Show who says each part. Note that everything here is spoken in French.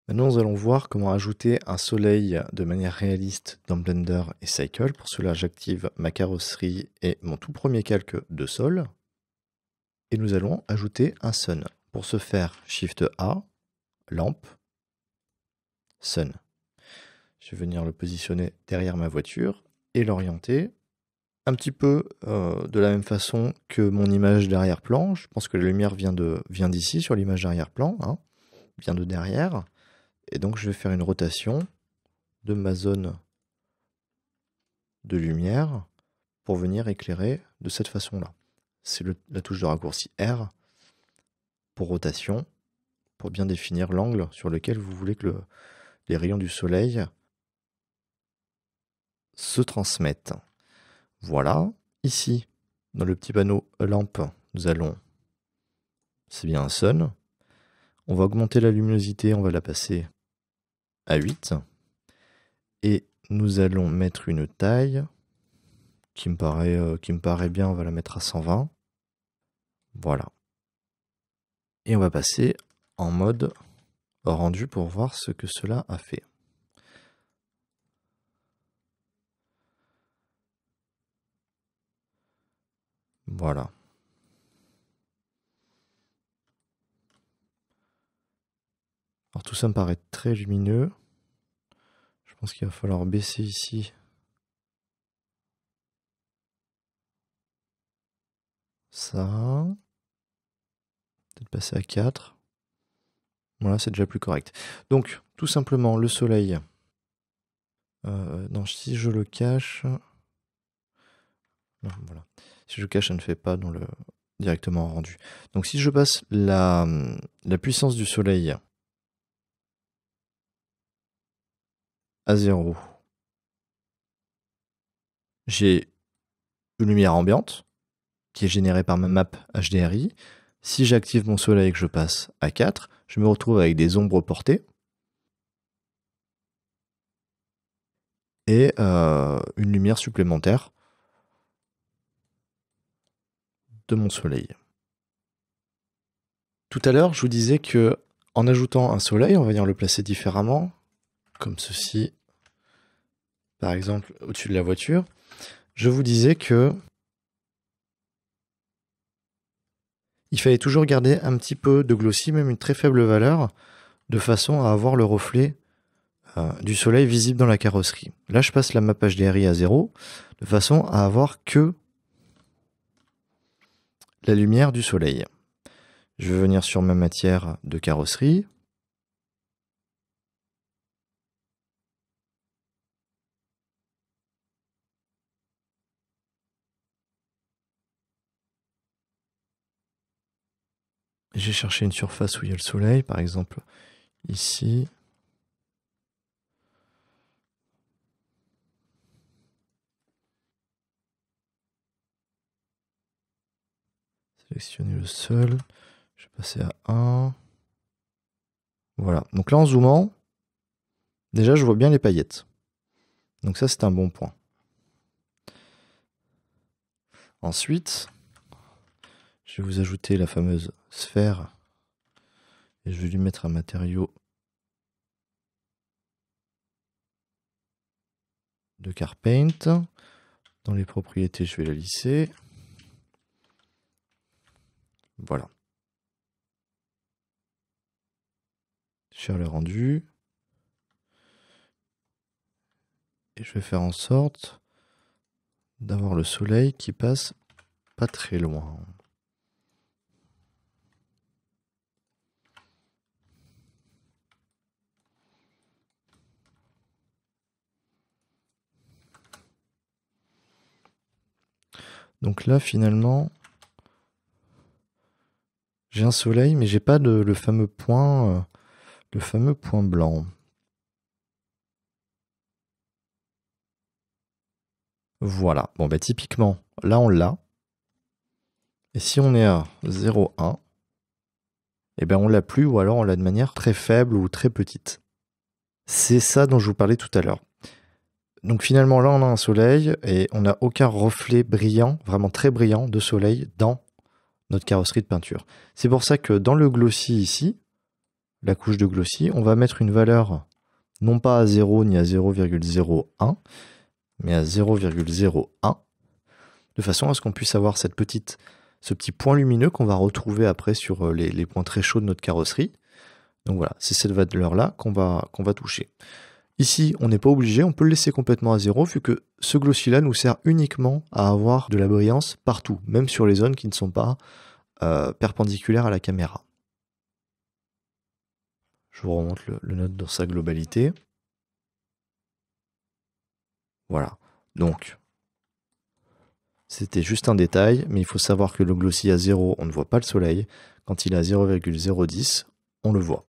Speaker 1: Maintenant, nous allons voir comment ajouter un soleil de manière réaliste dans Blender et Cycle. Pour cela, j'active ma carrosserie et mon tout premier calque de sol. Et nous allons ajouter un sun. Pour ce faire, Shift A, lampe, sun. Je vais venir le positionner derrière ma voiture et l'orienter un petit peu de la même façon que mon image d'arrière-plan. Je pense que la lumière vient d'ici sur l'image d'arrière-plan, hein, vient de derrière. Et donc je vais faire une rotation de ma zone de lumière pour venir éclairer de cette façon-là. C'est la touche de raccourci R pour rotation, pour bien définir l'angle sur lequel vous voulez que les rayons du soleil se transmettent. Voilà, ici, dans le petit panneau lampe, nous allons, c'est bien un sun. On va augmenter la luminosité, on va la passer à 8. Et nous allons mettre une taille qui me paraît bien, on va la mettre à 120. Voilà. Et on va passer en mode rendu pour voir ce que cela a fait. Voilà. Alors tout ça me paraît très lumineux. Je pense qu'il va falloir baisser ici. Ça. Peut-être passer à 4. Voilà, c'est déjà plus correct. Donc, tout simplement, le soleil. Non, si je le cache... Non, voilà. Si je cache, ça ne fait pas dans le directement rendu. Donc, si je passe la puissance du soleil à 0, j'ai une lumière ambiante qui est générée par ma map HDRI. Si j'active mon soleil et que je passe à 4, je me retrouve avec des ombres portées et une lumière supplémentaire de mon soleil. Tout à l'heure, je vous disais que en ajoutant un soleil, on va venir le placer différemment, comme ceci, par exemple au-dessus de la voiture. Je vous disais que il fallait toujours garder un petit peu de glossy, même une très faible valeur, de façon à avoir le reflet du soleil visible dans la carrosserie. Là, je passe la map HDRI à 0, de façon à avoir que la lumière du soleil. Je vais venir sur ma matière de carrosserie. J'ai cherché une surface où il y a le soleil, par exemple ici. Sélectionner le sol. Je vais passer à 1. Voilà. Donc là, en zoomant, déjà, je vois bien les paillettes. Donc ça, c'est un bon point. Ensuite, je vais vous ajouter la fameuse sphère. Et je vais lui mettre un matériau de Carpaint. Dans les propriétés, je vais la lisser. Voilà. Faire le rendu. Et je vais faire en sorte d'avoir le soleil qui passe pas très loin. Donc là, finalement, j'ai un soleil, mais j'ai pas le fameux point blanc. Voilà. Bon, bah typiquement, là, on l'a. Et si on est à 0,1, eh ben on l'a plus, ou alors on l'a de manière très faible ou très petite. C'est ça dont je vous parlais tout à l'heure. Donc finalement, là, on a un soleil et on n'a aucun reflet brillant, vraiment très brillant, de soleil dans notre carrosserie de peinture. C'est pour ça que dans le glossy ici, la couche de glossy, on va mettre une valeur non pas à 0 ni à 0,01, mais à 0,01, de façon à ce qu'on puisse avoir ce petit point lumineux qu'on va retrouver après sur les points très chauds de notre carrosserie. Donc voilà, c'est cette valeur-là qu'on va toucher. Ici, on n'est pas obligé, on peut le laisser complètement à 0, vu que ce glossy-là nous sert uniquement à avoir de la brillance partout, même sur les zones qui ne sont pas perpendiculaires à la caméra. Je vous remonte le note dans sa globalité. Voilà, donc c'était juste un détail, mais il faut savoir que le glossy à 0, on ne voit pas le soleil. Quand il est à 0,010, on le voit.